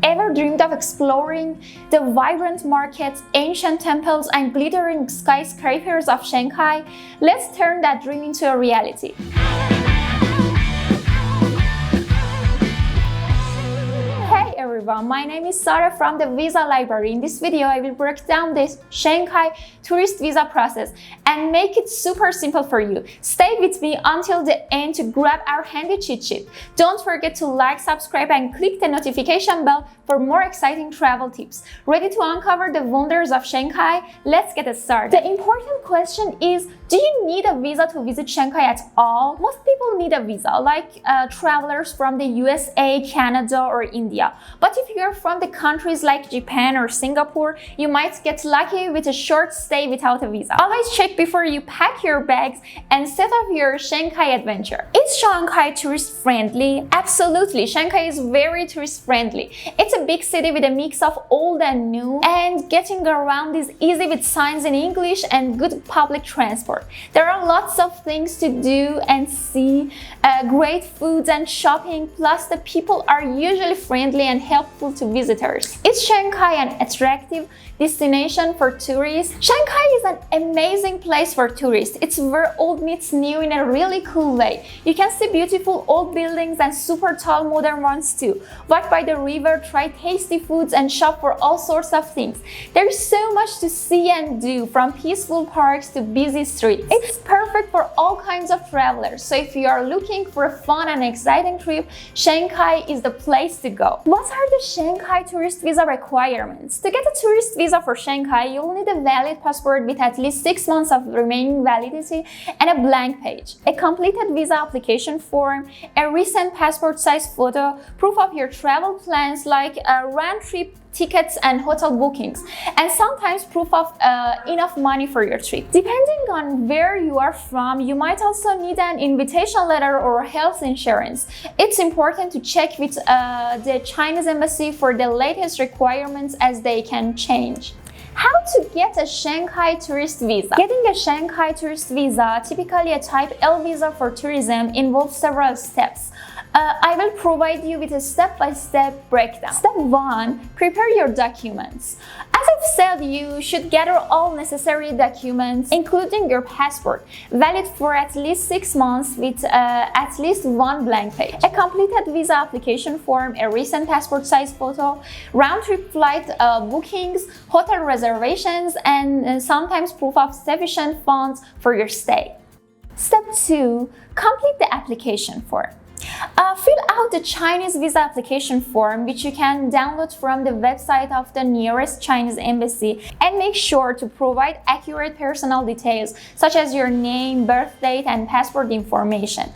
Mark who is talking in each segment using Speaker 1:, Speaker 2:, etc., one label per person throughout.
Speaker 1: Ever dreamed of exploring the vibrant markets, ancient temples, and glittering skyscrapers of Shanghai? Let's turn that dream into a reality. Hey everyone, my name is Sarah from the Visa Library. In this video, I will break down the Shanghai tourist visa process and make it super simple for you. Stay with me until the end to grab our handy cheat sheet. Don't forget to like, subscribe, and click the notification bell for more exciting travel tips. Ready to uncover the wonders of Shanghai? Let's get started. The important question is, do you need a visa to visit Shanghai at all? Most people need a visa, like travelers from the USA, Canada, or India. But if you're from the countries like Japan or Singapore, you might get lucky with a short stay without a visa. Always check before you pack your bags and set off your Shanghai adventure. Is Shanghai tourist friendly? Absolutely, Shanghai is very tourist friendly. It's a big city with a mix of old and new, and getting around is easy with signs in English and good public transport. There are lots of things to do and see, great foods and shopping, plus the people are usually friendly and helpful to visitors. Is Shanghai an attractive destination for tourists? Shanghai is an amazing place for tourists. It's where old meets new in a really cool way. You can see beautiful old buildings and super tall modern ones too. Walk by the river, try tasty foods, and shop for all sorts of things. There's so much to see and do, from peaceful parks to busy streets. It's perfect for all kinds of travelers. So if you are looking for a fun and exciting trip, Shanghai is the place to go. What are the Shanghai tourist visa requirements? To get a tourist visa for Shanghai, you'll need a valid passport with at least 6 months of remaining validity and a blank page, a completed visa application form, a recent passport size photo, proof of your travel plans like round-trip tickets and hotel bookings, and sometimes proof of enough money for your trip. Depending on where you are from, you might also need an invitation letter or health insurance. It's important to check with the Chinese embassy for the latest requirements, as they can change. How to get a Shanghai tourist visa? Getting a Shanghai tourist visa, typically a Type L visa for tourism, involves several steps. I will provide you with a step-by-step breakdown. Step 1. Prepare your documents. As I've said, you should gather all necessary documents, including your passport, valid for at least 6 months with at least 1 blank page, a completed visa application form, a recent passport size photo, round-trip flight bookings, hotel reservations, and sometimes proof of sufficient funds for your stay. Step 2. Complete the application form. Fill out the Chinese visa application form, which you can download from the website of the nearest Chinese embassy, and make sure to provide accurate personal details such as your name, birth date, and passport information.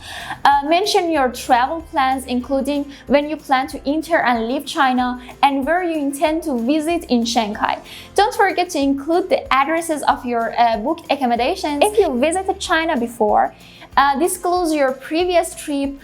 Speaker 1: Mention your travel plans, including when you plan to enter and leave China and where you intend to visit in Shanghai. Don't forget to include the addresses of your booked accommodations. If you visited China before, disclose your previous trip.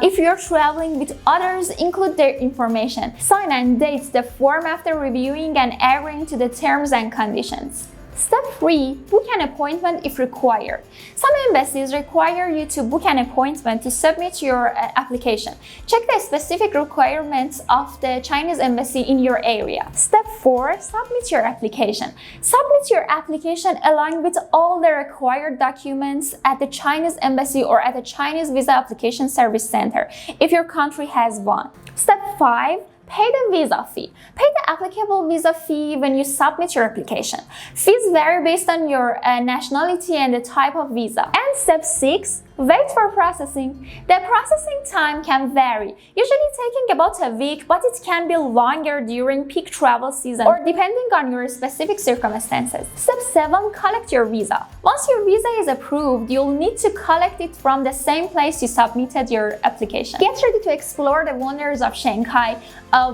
Speaker 1: If you're traveling with others, include their information. Sign and date the form after reviewing and agreeing to the terms and conditions. Step 3. Book an appointment if required. Some embassies require you to book an appointment to submit your application. Check the specific requirements of the Chinese embassy in your area. Step 4. Submit your application. Submit your application along with all the required documents at the Chinese embassy or at the Chinese Visa Application Service Center, if your country has one. Step 5. Pay the visa fee. Pay the applicable visa fee when you submit your application. Fees vary based on your nationality and the type of visa. And step 6. Wait for processing. The processing time can vary, usually taking about a week, but it can be longer during peak travel season or depending on your specific circumstances. Step 7. Collect your visa. Once your visa is approved, you'll need to collect it from the same place you submitted your application. Get ready to explore the wonders of Shanghai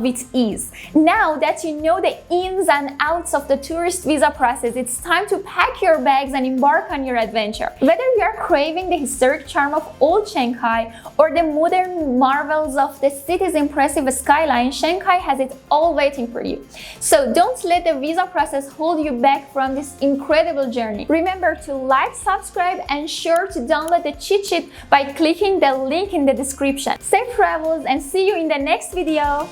Speaker 1: with ease. Now that you know the ins and outs of the tourist visa process, it's time to pack your bags and embark on your adventure. Whether you are craving the historic charm of old Shanghai or the modern marvels of the city's impressive skyline, Shanghai has it all waiting for you. So don't let the visa process hold you back from this incredible journey. Remember to like, subscribe, and sure to download the cheat sheet by clicking the link in the description. Safe travels and see you in the next video!